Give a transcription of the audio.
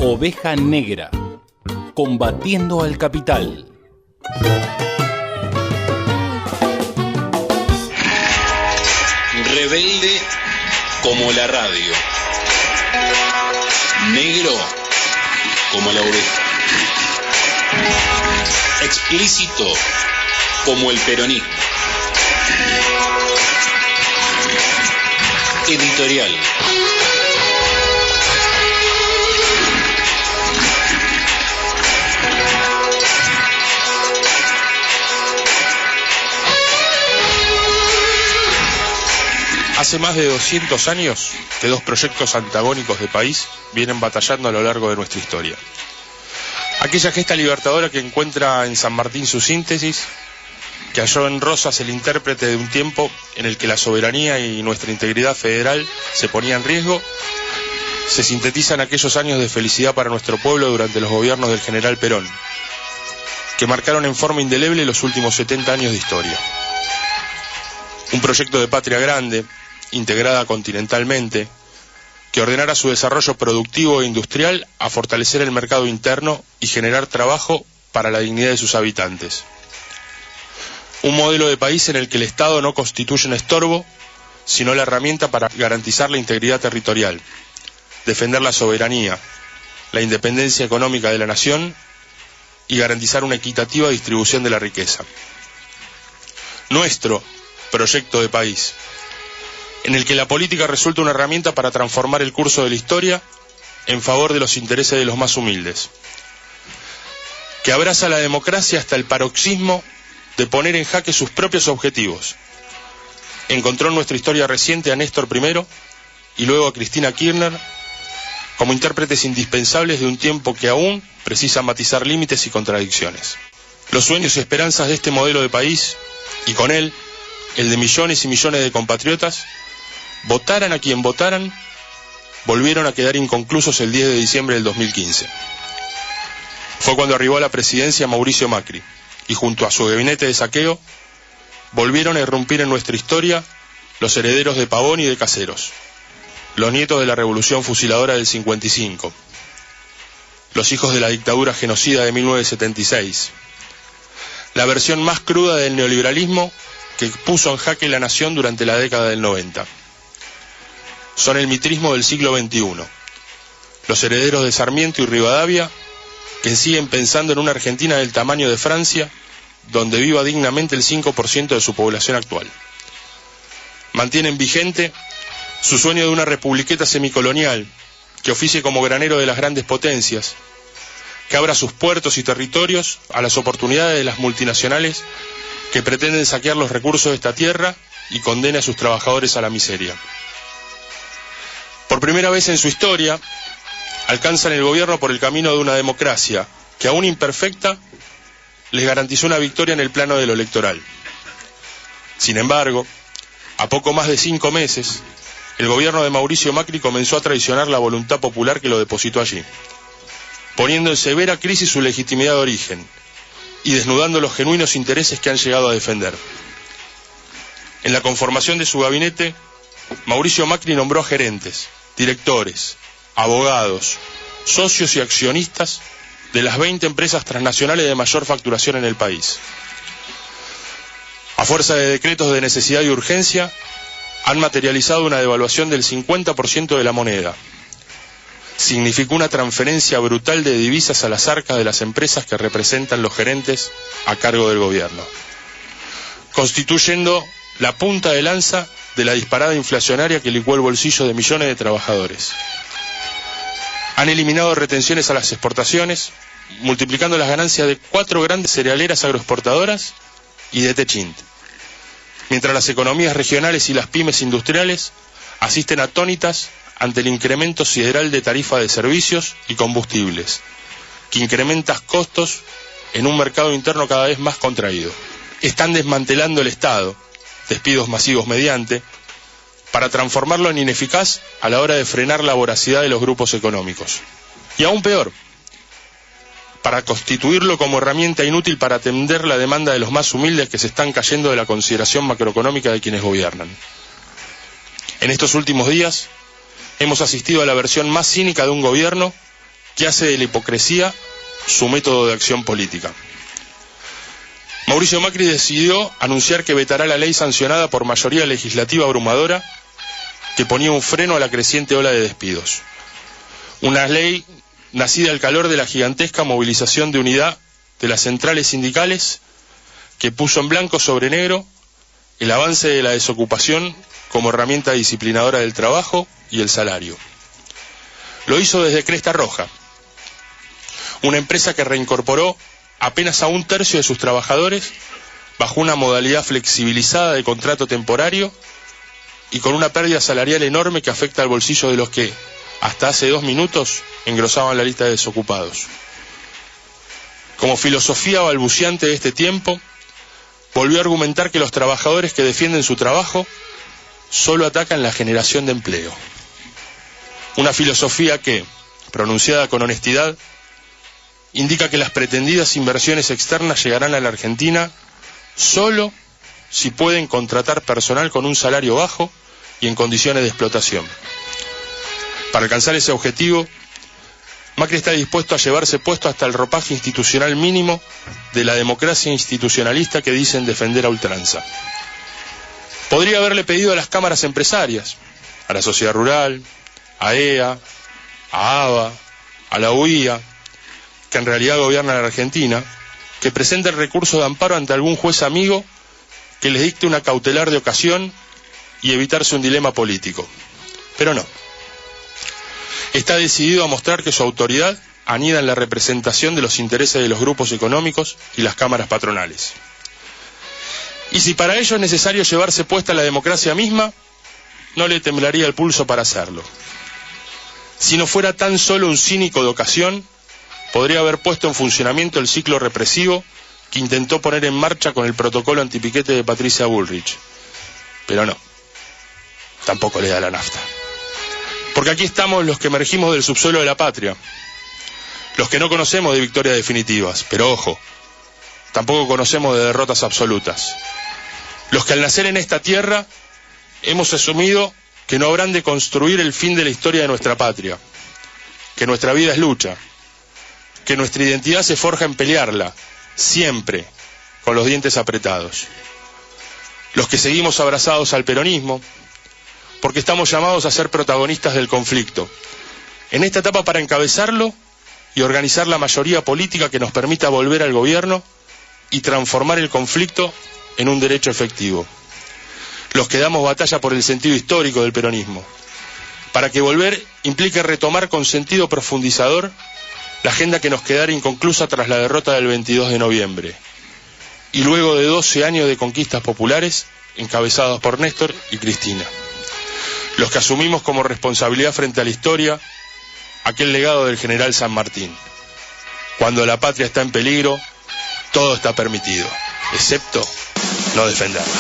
Oveja Negra, combatiendo al capital. Rebelde como la radio. Negro como la oveja. Explícito como el peronismo. Editorial. Hace más de 200 años que dos proyectos antagónicos de país vienen batallando a lo largo de nuestra historia. Aquella gesta libertadora que encuentra en San Martín su síntesis, que halló en Rosas el intérprete de un tiempo en el que la soberanía y nuestra integridad federal se ponían en riesgo, se sintetiza en aquellos años de felicidad para nuestro pueblo durante los gobiernos del general Perón, que marcaron en forma indeleble los últimos 70 años de historia. Un proyecto de patria grande, integrada continentalmente, que ordenara su desarrollo productivo e industrial a fortalecer el mercado interno y generar trabajo para la dignidad de sus habitantes. Un modelo de país en el que el Estado no constituye un estorbo, sino la herramienta para garantizar la integridad territorial, defender la soberanía, la independencia económica de la nación y garantizar una equitativa distribución de la riqueza. Nuestro proyecto de país, en el que la política resulta una herramienta para transformar el curso de la historia en favor de los intereses de los más humildes, que abraza la democracia hasta el paroxismo de poner en jaque sus propios objetivos. Encontró en nuestra historia reciente a Néstor I y luego a Cristina Kirchner como intérpretes indispensables de un tiempo que aún precisa matizar límites y contradicciones. Los sueños y esperanzas de este modelo de país, y con él el de millones y millones de compatriotas, votaran a quien votaran, volvieron a quedar inconclusos el 10 de diciembre del 2015. Fue cuando arribó a la presidencia Mauricio Macri, y junto a su gabinete de saqueo, volvieron a irrumpir en nuestra historia los herederos de Pavón y de Caseros, los nietos de la revolución fusiladora del 55, los hijos de la dictadura genocida de 1976, la versión más cruda del neoliberalismo que puso en jaque la nación durante la década del 90. Son el mitrismo del siglo XXI, los herederos de Sarmiento y Rivadavia, que siguen pensando en una Argentina del tamaño de Francia, donde viva dignamente el 5% de su población actual. Mantienen vigente su sueño de una republiqueta semicolonial, que oficie como granero de las grandes potencias, que abra sus puertos y territorios a las oportunidades de las multinacionales que pretenden saquear los recursos de esta tierra y condene a sus trabajadores a la miseria. Por primera vez en su historia, alcanzan el gobierno por el camino de una democracia que, aún imperfecta, les garantizó una victoria en el plano de lo electoral. Sin embargo, a poco más de 5 meses, el gobierno de Mauricio Macri comenzó a traicionar la voluntad popular que lo depositó allí, poniendo en severa crisis su legitimidad de origen y desnudando los genuinos intereses que han llegado a defender. En la conformación de su gabinete, Mauricio Macri nombró a gerentes, directores, abogados, socios y accionistas de las 20 empresas transnacionales de mayor facturación en el país. A fuerza de decretos de necesidad y urgencia, han materializado una devaluación del 50% de la moneda. Significó una transferencia brutal de divisas a las arcas de las empresas que representan los gerentes a cargo del gobierno, constituyendo la punta de lanza de la disparada inflacionaria que licuó el bolsillo de millones de trabajadores. Han eliminado retenciones a las exportaciones, multiplicando las ganancias de 4 grandes cerealeras agroexportadoras y de Techint, mientras las economías regionales y las pymes industriales asisten atónitas ante el incremento sideral de tarifa de servicios y combustibles, que incrementa costos en un mercado interno cada vez más contraído. Están desmantelando el Estado, despidos masivos mediante, para transformarlo en ineficaz a la hora de frenar la voracidad de los grupos económicos. Y aún peor, para constituirlo como herramienta inútil para atender la demanda de los más humildes que se están cayendo de la consideración macroeconómica de quienes gobiernan. En estos últimos días hemos asistido a la versión más cínica de un gobierno que hace de la hipocresía su método de acción política. Mauricio Macri decidió anunciar que vetará la ley sancionada por mayoría legislativa abrumadora que ponía un freno a la creciente ola de despidos. Una ley nacida al calor de la gigantesca movilización de unidad de las centrales sindicales que puso en blanco sobre negro el avance de la desocupación como herramienta disciplinadora del trabajo y el salario. Lo hizo desde Cresta Roja, una empresa que reincorporó apenas a 1/3 de sus trabajadores bajo una modalidad flexibilizada de contrato temporario y con una pérdida salarial enorme que afecta al bolsillo de los que, hasta hace 2 minutos, engrosaban la lista de desocupados. Como filosofía balbuciante de este tiempo, volvió a argumentar que los trabajadores que defienden su trabajo solo atacan la generación de empleo. Una filosofía que, pronunciada con honestidad, indica que las pretendidas inversiones externas llegarán a la Argentina solo si pueden contratar personal con un salario bajo y en condiciones de explotación. Para alcanzar ese objetivo, Macri está dispuesto a llevarse puesto hasta el ropaje institucional mínimo de la democracia institucionalista que dicen defender a ultranza. Podría haberle pedido a las cámaras empresarias, a la sociedad rural, a EA, a ABA, a la UIA, que en realidad gobierna la Argentina, que presenten recurso de amparo ante algún juez amigo que les dicte una cautelar de ocasión y evitarse un dilema político. Pero no. Está decidido a mostrar que su autoridad anida en la representación de los intereses de los grupos económicos y las cámaras patronales. Y si para ello es necesario llevarse puesta la democracia misma, no le temblaría el pulso para hacerlo. Si no fuera tan solo un cínico de ocasión, podría haber puesto en funcionamiento el ciclo represivo que intentó poner en marcha con el protocolo antipiquete de Patricia Bullrich. Pero no, tampoco le da la nafta. Porque aquí estamos los que emergimos del subsuelo de la patria, los que no conocemos de victorias definitivas, pero ojo, tampoco conocemos de derrotas absolutas. Los que al nacer en esta tierra hemos asumido que no habrán de construir el fin de la historia de nuestra patria, que nuestra vida es lucha, que nuestra identidad se forja en pelearla, siempre, con los dientes apretados. Los que seguimos abrazados al peronismo, porque estamos llamados a ser protagonistas del conflicto, en esta etapa para encabezarlo y organizar la mayoría política que nos permita volver al gobierno y transformar el conflicto en un derecho efectivo. Los que damos batalla por el sentido histórico del peronismo, para que volver implique retomar con sentido profundizador la agenda que nos quedara inconclusa tras la derrota del 22 de noviembre, y luego de 12 años de conquistas populares encabezados por Néstor y Cristina. Los que asumimos como responsabilidad frente a la historia aquel legado del general San Martín. Cuando la patria está en peligro, todo está permitido, excepto no defenderla.